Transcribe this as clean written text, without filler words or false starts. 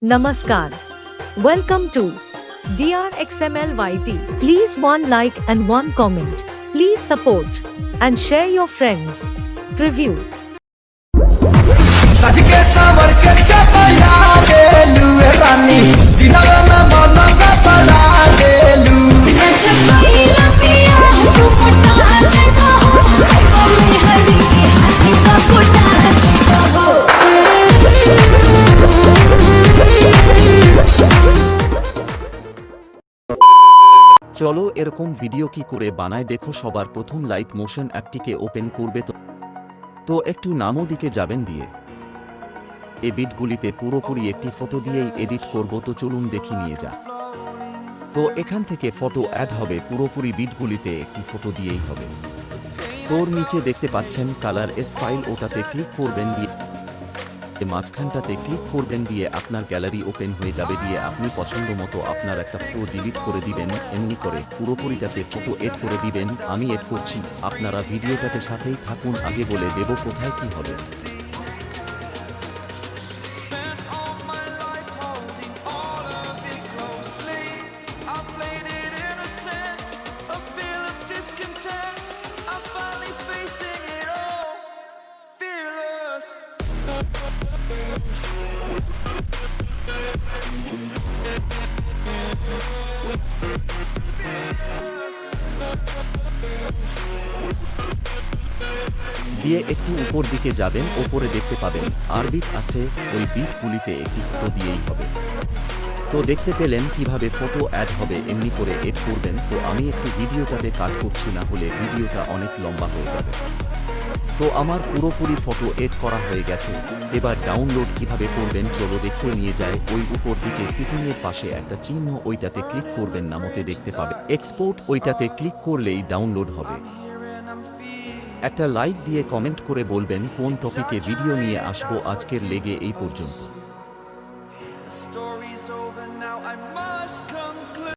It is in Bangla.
Namaskar. Welcome to DRXMLYT. Please one like and one comment. Please support and share your friends. Preview. सज के सावर के चपया बेलू रानी दिनवा में मनवा पड़ा बेलू चपैला पिया तू मोटा जगा हो खाइबो में हरी हाथी का कोटा जगा हो চলো এরকম ভিডিও কি করে বানায় দেখো। সবার প্রথম লাইট মোশন অ্যাপটিকে ওপেন করবে তো একটু নামও দিকে যাবেন দিয়ে এই বিটগুলিতে পুরোপুরি একটি ফটো দিয়েই এডিট করব। তো চলুন দেখি নিয়ে যা। তো এখান থেকে ফটো অ্যাড হবে, পুরোপুরি বিটগুলিতে একটি ফটো দিয়েই হবে। তোর নিচে দেখতে পাচ্ছেন কালার এস ফাইল, ওটাতে ক্লিক করবেন দিয়ে মাঝখানটাতে ক্লিক করবেন দিয়ে আপনার গ্যালারি ওপেন হয়ে যাবে। দিয়ে আপনি পছন্দ মতো আপনার একটা ফটো ডিলিট করে দিবেন। এমনি করে পুরোপুরিটাতে ফটো এড করে দিবেন। আমি এড করছি, আপনারা ভিডিওটাতে সাথেই থাকুন। আগে বলে দেব কোথায় কি হবে। দিয়ে একটু উপর দিকে যাবেন, ওপরে দেখতে পাবেন আর বিট আছে, ওই বিটগুলিতে একটি ফটো দিয়েই হবে। তো দেখতে পেলেন কিভাবে ফটো অ্যাড হবে। এমনি করে এড করবেন। তো আমি একটু ভিডিওটাতে কাট করছি, না হলে ভিডিওটা অনেক লম্বা হয়ে যাবে। তো আমার পুরোপুরি ফটো এড করা হয়ে গেছে। এবার ডাউনলোড কিভাবে করবেন চলো দেখিয়ে নিয়ে যায়। ওই উপর দিকে সিটিংয়ের পাশে একটা চিহ্ন, ওইটাতে ক্লিক করবেন, নামতে দেখতে পাবে এক্সপোর্ট, ওইটাতে ক্লিক করলেই ডাউনলোড হবে। একটা লাইক দিয়ে কমেন্ট করে বলবেন কোন টপিকে ভিডিও নিয়ে আসবো। আজকের লেগে এই পর্যন্ত।